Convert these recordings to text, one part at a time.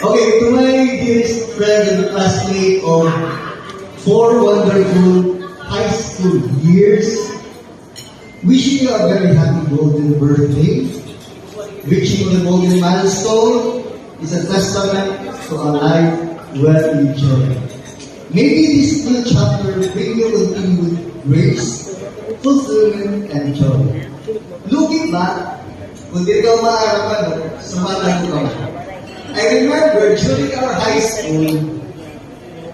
Okay, to my dearest friend and classmate of 4 wonderful high school years, wishing you a very happy golden birthday. Reaching the golden milestone is a testament to a life well enjoyed. Maybe this new chapter bring you continued grace, fulfillment, and joy. Looking back, kung di ka maarapan, sumatan ko. I remember during our high school,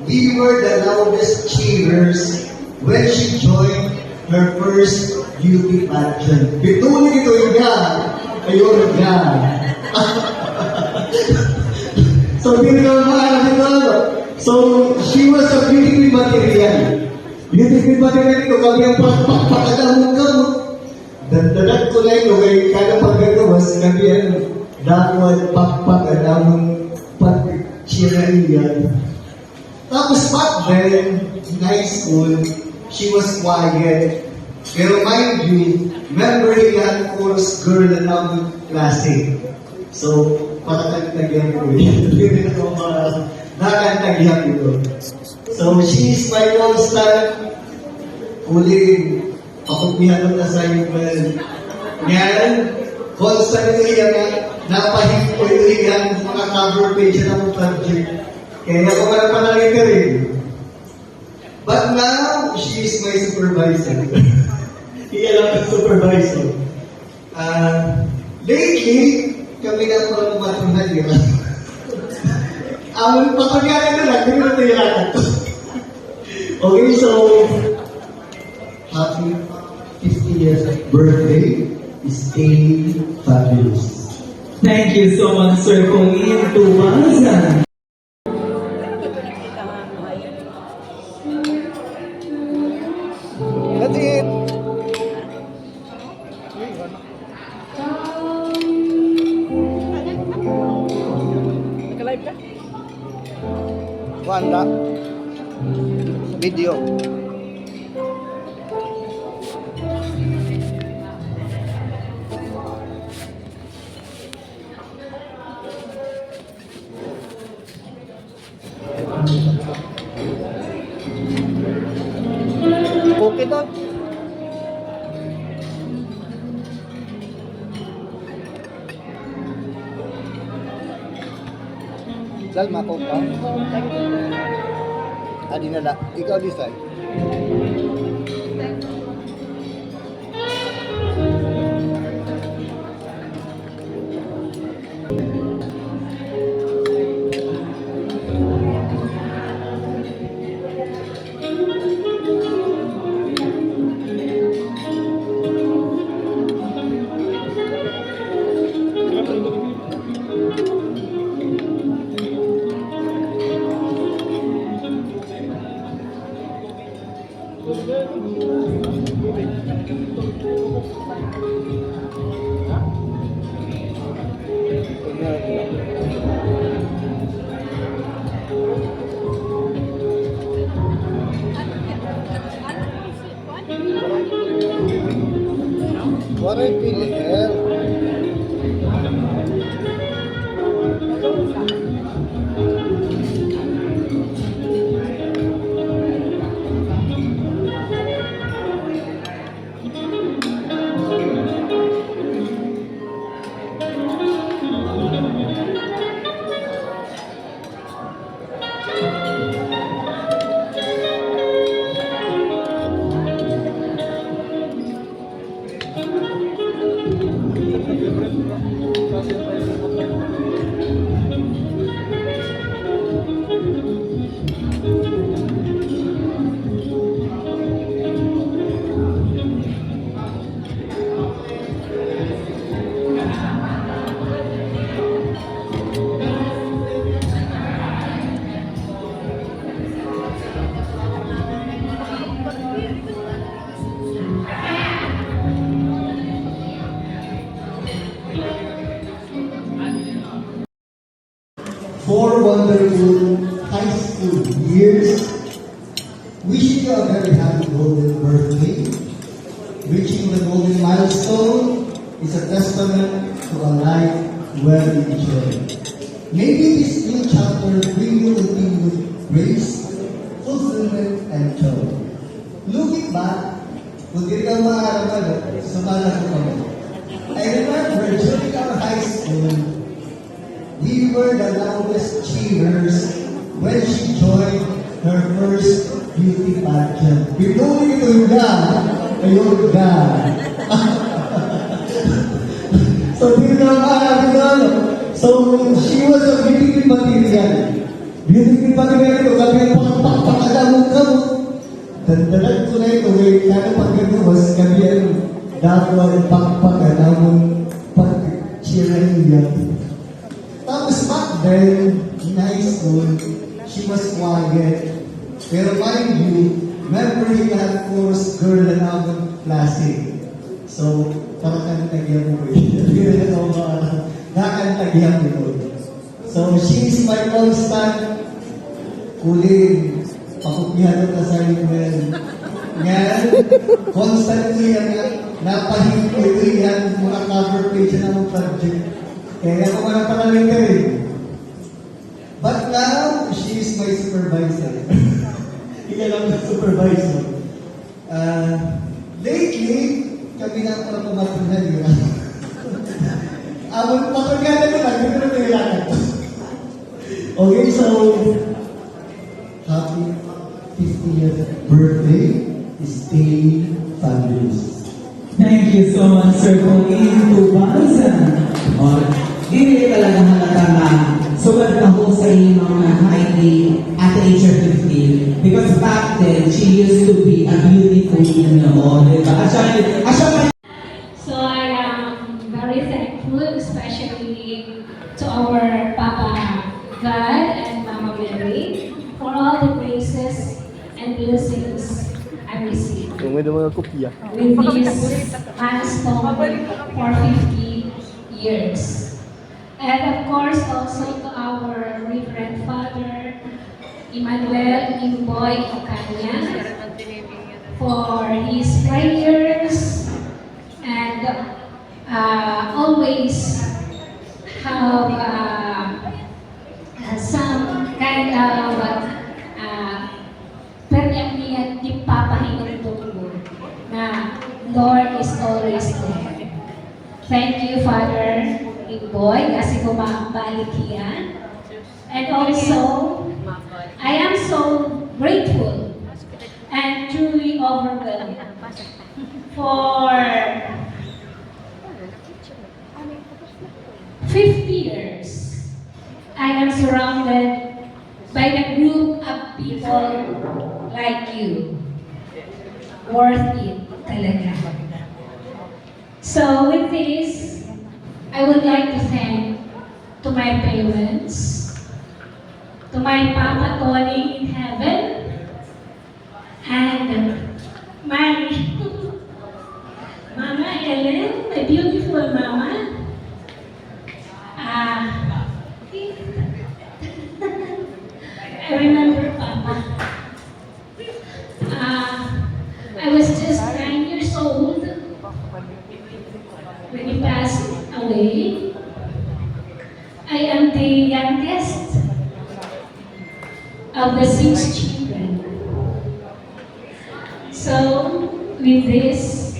we were the loudest cheerers when she joined her first beauty pageant. Pituloy ito yan. Ayun yan. So, hindi ka maalam ito. So, she was a beauty material. Beauty material ito, kami ang pakpakpakadamong ka mo. Dandalag ko na ito, kaya kada pagkagawas, kami ang dapat pakpakadamong pagchiraiyan. Tapos back then, in high school, she was quiet. Pero mind you, member yan chorus girl na namang klase. So, pakatagtagyan ko yun. Hindi na ako nakatagyan ko. So, she is my constant huling pakupihan na sa iyo. Ngayon, constantly yan napahit ko yan mga cover page na ng project. Kaya ako man panalita rin. But now, she is my supervisor. Iyan lang ang supervisor. Lately, kami na po ang matunan yun. Ang patunayan na lang, hindi na tayo. Okay, so, happy 50th birthday. Stay fabulous. Thank you so much, Sir Pauline Tumasan. That's it. Naka-live ka? Wanda. Video. Okay dog. Salma ko pa. Adi na la. Ikaw di side. What I feel here. testament to a life well enjoyed. Maybe this new chapter bring you continued grace, fulfillment, and joy. Looking back, kung di ka maaraman, sumala ko kami. I remember during our high school, we were the loudest cheerers when she joined her first beauty pageant. Pinuli ko yung ayun ga. So, so, she was a beauty material. Beauty material ito, kami ang pakadamong kamo. Dandalan ko na ito, kaya pagkagumas, kami ang dapat pakadamong pag-cheering yan. Tapos back then, in high school, she was quiet. Pero mind you, memory had course girl na naman klase. So, parang tagyan mo eh. Nakantagyan mo. So, she is my constant kuling. Pakupiyado ka sa email. Ngayon, constantly napahimpo ito yan mga cover page na ng project. Kaya ako mga panaling ka rin. But now, she is my supervisor. Ika lang na supervisor. Lately, kami na para pumatunan yun. Ang patunan ko lang, hindi ko na kailangan. Okay, so, happy 50th birthday, stay fabulous. Thank you so much, Sir Pauline Tubasan. Hindi talaga halata na sugat ako sa iyong mga highly at the age of 15 because back then, she used to be a beautiful queen noon. Diba? So I am very thankful, especially to our Papa God and Mama Mary for all the graces and blessings I received with this milestone for 50 years. And of course, also to our Reverend Father, Emmanuel Imboy Ocanya, for his prayers and always have some kind of peryak niya ipapahingan tungkol na Lord is always there. Thank you, Father Imboy, kasi kumabalik yan. And also, I am so grateful and truly overwhelmed for 50 years. I am surrounded by the group of people like you. Worth it talaga. So with this, I would like to thank to my parents, to my Papa Tony in heaven, and my Mama Ellen, my beautiful mama. I remember Papa. I was just 9 years old when he passed away. I am the youngest of the 6 children. So, with this,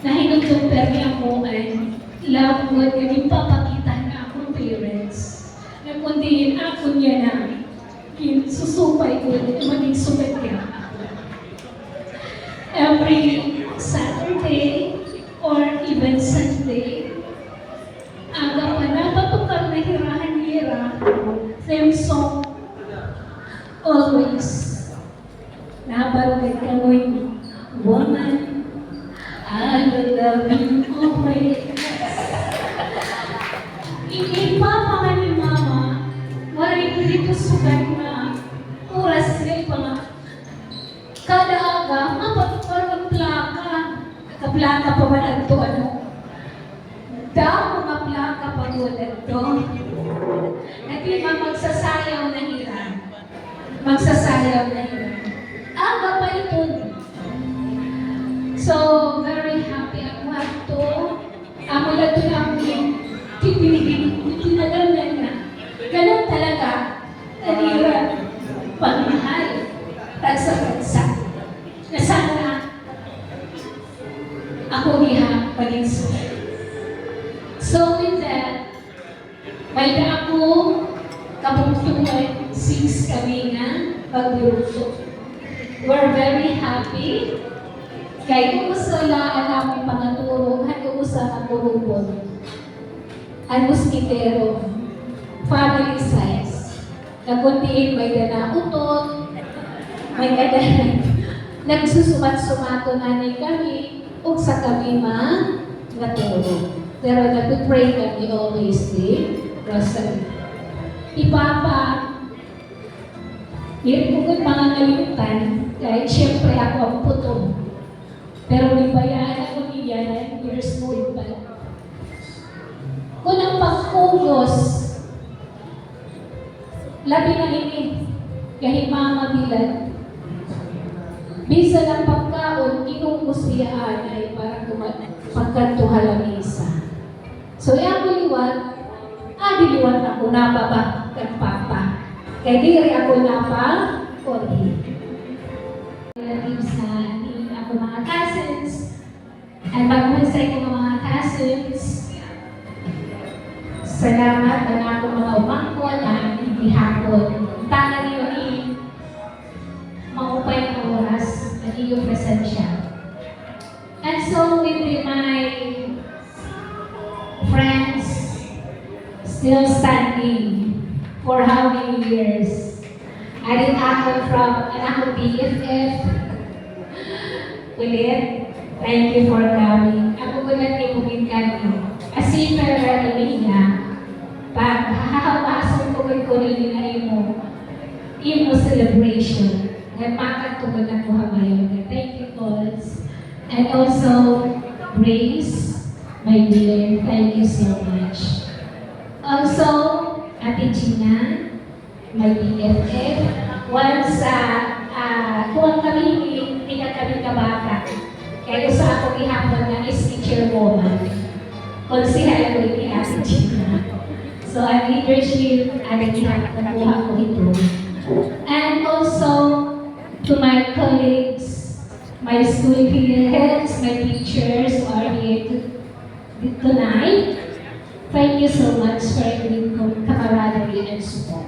nahinagtong permi ako and love ko at naging papakita na akong parents. Na kundi ako niya na susupay ko at maging sugat niya ako. Every Saturday or even Sunday, aga pa napatukar na hirahan-hira, theme song, always. Nabarugay ka mo'y woman, I will love you always. Ipapa ni Mama, wala hindi ko sugat na oras na ipang kada aga, mapatukar ng plaka. Kaplaka pa man ito, ano? Damo nga plaka pa doon ito. Nagima magsasayaw na hira. Magsasayaw na hira. Aga pa ito. So, very happy ako to ako diha pag-insulay. So with that, may na ako kabungtungan 6 kami nga pagbiruso. We're very happy. Kaya kung masalaan namin pangaturong, hanggang usa na turubon. Ang muskitero, family size. Naguntiin may gana utot, may gana nagsusumat-sumato na ni kami, ug sa kami naturo. Pero nag-pray kami always din, Rosary. Ipapa, yun kung mga nalimutan, kahit siyempre ako ang putong. Pero nibayaan ako niya 9 years old pa. Kung ang pagkugos, labi na ini, kahit mama bilan, bisa ng pagkaon, inungkos iyaan ay para pagkantuha lang isa. So, yung liwat, diliwat ako na ba kang papa. Kaya diri ako na pa, kori. Relatives na ako mga cousins, at pag-unsay ko mga cousins, salamat na ako mga umangkol na hindi hapon. Tanga niyo maupay na oras at iyong presensya. And so with my friends still standing for how many years? I did ako from BFF. Ulit, thank you for coming. Ako ko lang ibugin kami. As if niya, pag hahawasan ko rin na imo celebration. Nagpakatugod ako hamayon. Thank you, Pauls. And also, Grace, my dear, thank you so much. Also, Ate Gina, my BFF, once kung kami hindi kami kabata, kaya sa ako ihapon na is teacher woman. Konsihal ko ni Ate Gina. So, ang leadership, ang ihapon ko ito. And also, to my colleagues, my school heads, my teachers who are here tonight, thank you so much for your camaraderie and support.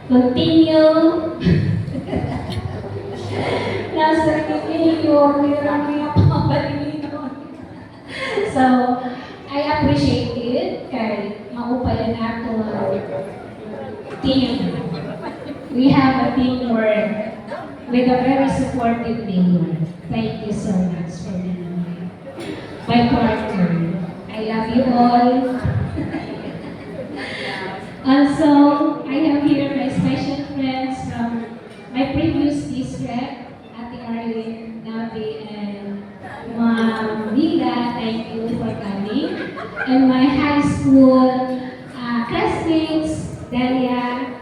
Continue. Nasa kikiyo, mayroon niya papadilino. So, I appreciate it kay maupayan ako team. We have a teamwork with a very supportive mayor. Thank you so much for being my partner. I love you all. Also, I have here my special friends from my previous district, Ate Arlene, Navi, and Ma'am Lila. Thank you for coming. And my high school classmates, Dalia,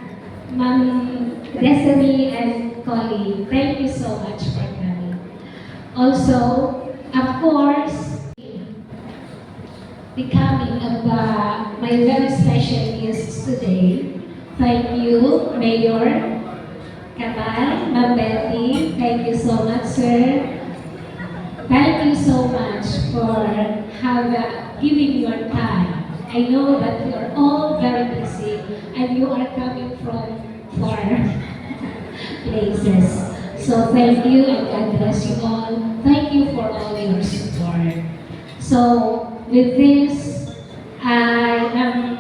Ma'am Destiny, and Colleen. Thank you so much for coming. Also, of course, becoming of my very special guests today. Thank you, Mayor Cabal, Ma'am Betty. Thank you so much, sir. Thank you so much for giving your time. I know that you are all very busy and you are coming from far places. So thank you and God bless you all. Thank you for all your support. So with this, I am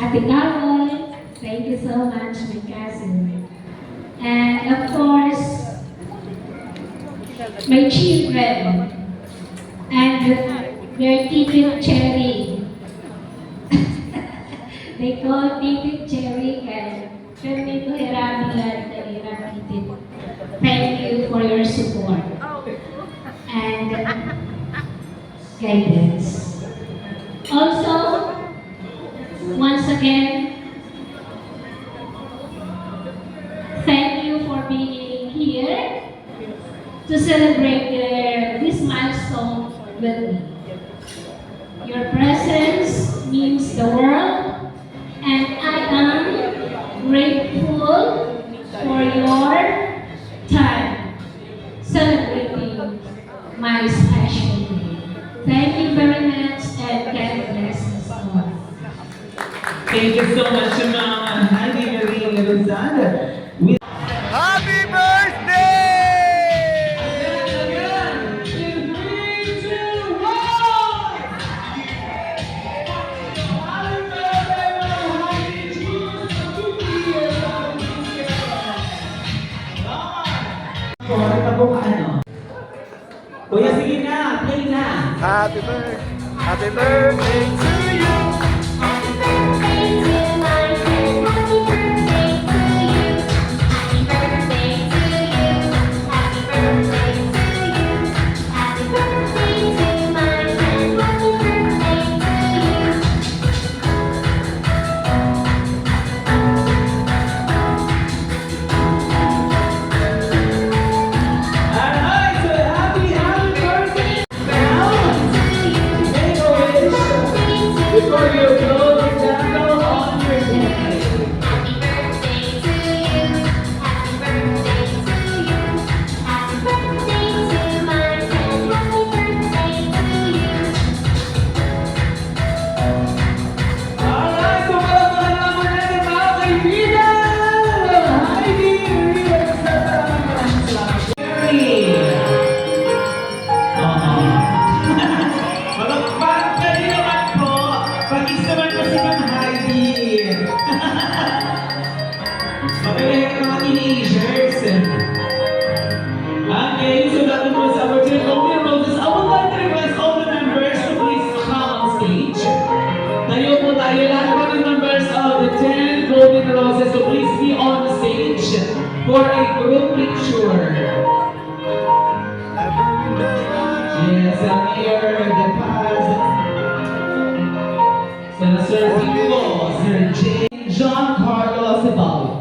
Ate Carol. Thank you so much, my cousin. And of course, my children and their Tito Cherry. They call Tito Cherry and Fermito Heramilan and thank you for your support and guidance. Also, once again, thank you for being here to celebrate this milestone with me. Your presence means the world, and I am grateful for your time celebrating my you so much, Mama Heidi Marie Rosada. Happy birthday! Kuya, sige na, play na. Happy birthday! Happy birthday to you! Happy birthday to my friend. Happy birthday to you. Happy birthday to you. Happy birthday to you. Happy birthday to my friend. Happy birthday to you. Alright, so happy birthday, Mel. Make a wish before you blow the candle on your birthday. Happy birthday to you. Happy birthday to you. Happy birthday to my friend. Happy birthday to you. Alright, so palakpakan naman natin mga kaibigan! Heidi Marie Rosada, maraming salamat. Mary! Palakpakan kayo naman po! Pag-is naman po si Ma'am Heidi! Mabalik ang mga teenagers! Okay, so that was our team Golden Roses. I would like to request all the members to please come on stage. Tayo po tayo, lahat po ng members of the 10 Golden Roses, so please be on the stage for a group picture. Yes, Mayor De Paz, Senator Tito, Sir John Carlos Ceballos.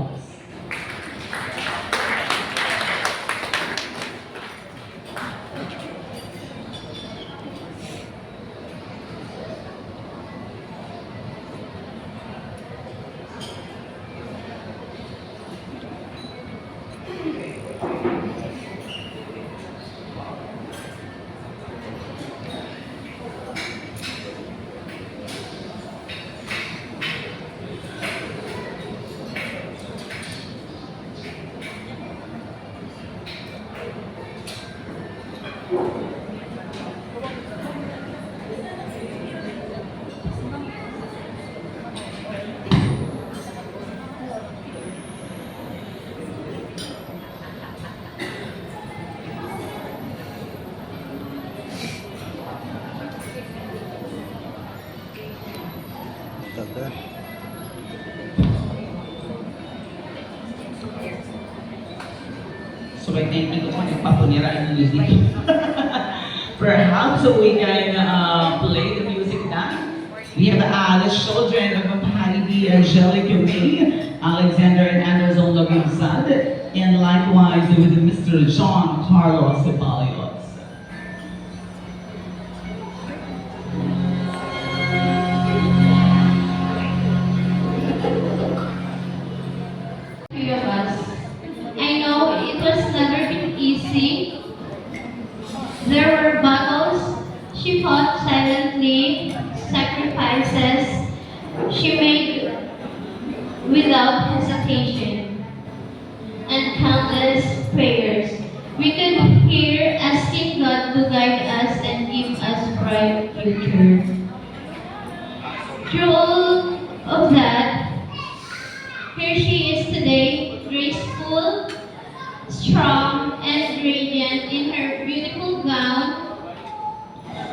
So I think ito pa nagpapunira ang music. Perhaps we can play the music now. We have the children of Heidi, Angelica May, Alexander and Anderson Lagumsad, and likewise with Mr. John Carlos Ceballos. Three of us. I know it was never been easy. There were battles. She fought silently, sacrifices she made without hesitation, and countless prayers. We could hear asking God to guide us and give us bright future. Through all of that, here she is today, graceful, strong, and radiant in her beautiful gown,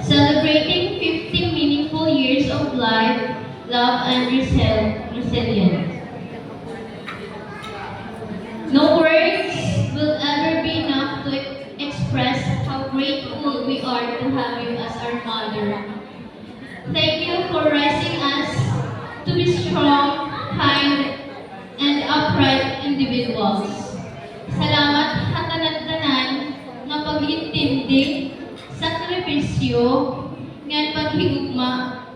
celebrating 50 meaningful years of life, love, and resilience. No words will ever be enough to express how grateful we are to have you as our mother. Thank you for raising us to be strong, kind, and upright individuals. Salamat sa tanan-tanan nga pag-intindi, sakripisyo, ngan paghigugma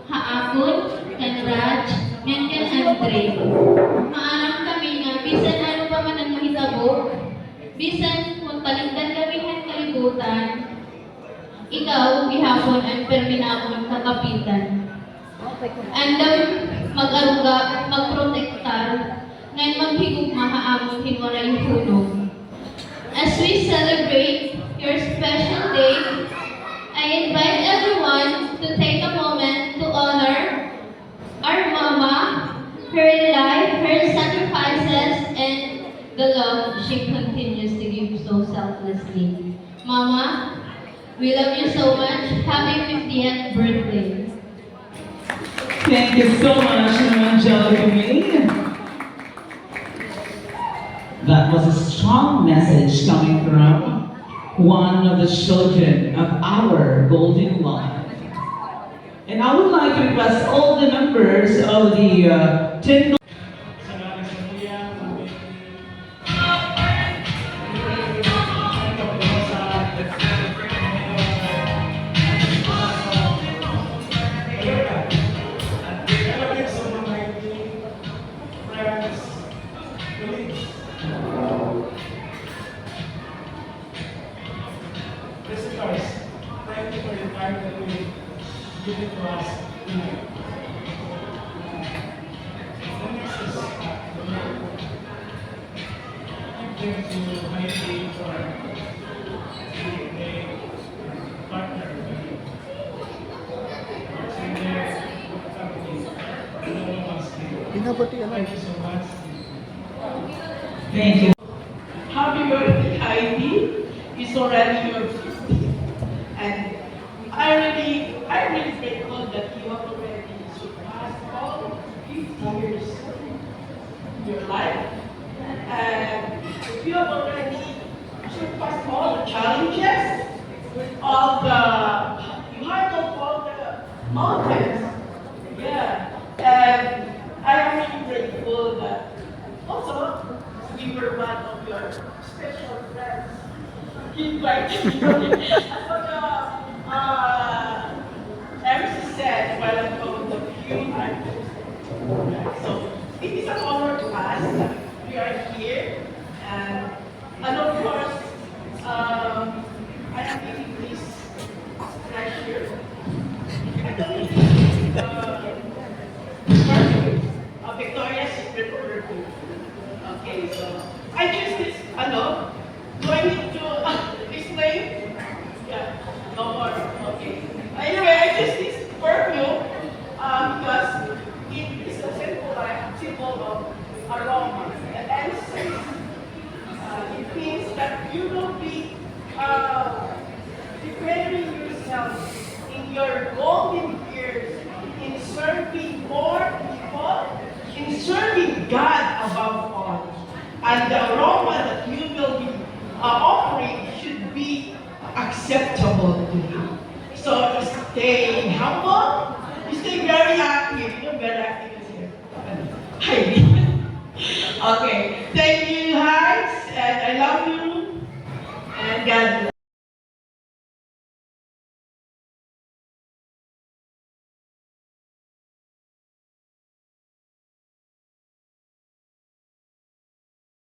haakon, kan Raj, ngan kan Andre. Maaram kami nga bisan ano pa man ang mahitabo, bisan kung talingdan kami ng kalibutan, ikaw gihapon ang perminamon kakapitan. Andam mag-aruga, magprotektar, ngayon maghigugmaha among himuray hunong. As we celebrate your special day, I invite everyone to take a moment to honor our mama, her life, her sacrifices, and the love she continues to give so selflessly. Mama, we love you so much. Happy 50th birthday. Thank you so much, Angelica May. That was a strong message coming from one of the children of our golden line. And I would like to request all the members of the 10 Visitors, thank you for the time that you give it to us tonight. The next is the mayor. Thank you to my team for being a partner with you. Send their company, and all of us here. Thank you so much. Thank you. Happy birthday, Heidi. It's already your 50th. And I'm really grateful that you have already surpassed all 50 years of your life. And you have already surpassed all the challenges, you handled all the mountains. Yeah. And I am really grateful that also we were one of your special friends. Invited you. As what MC said while ago, the few artists. So it is an honor to us that we are here. And of course, I am giving this treasure. Victoria's Secret perfume. Okay, so I choose this, do I need to explain? Yeah, no more, okay. Anyway, I choose this perfume because it is a symbol of aroma and essence. It means that you will be preparing yourself in your golden years in serving more people, in serving God above all. And the aroma that you will be offering should be acceptable to Him. So stay humble, stay very active. You're very active here. Okay, thank you, Hans, and I love you, and God bless.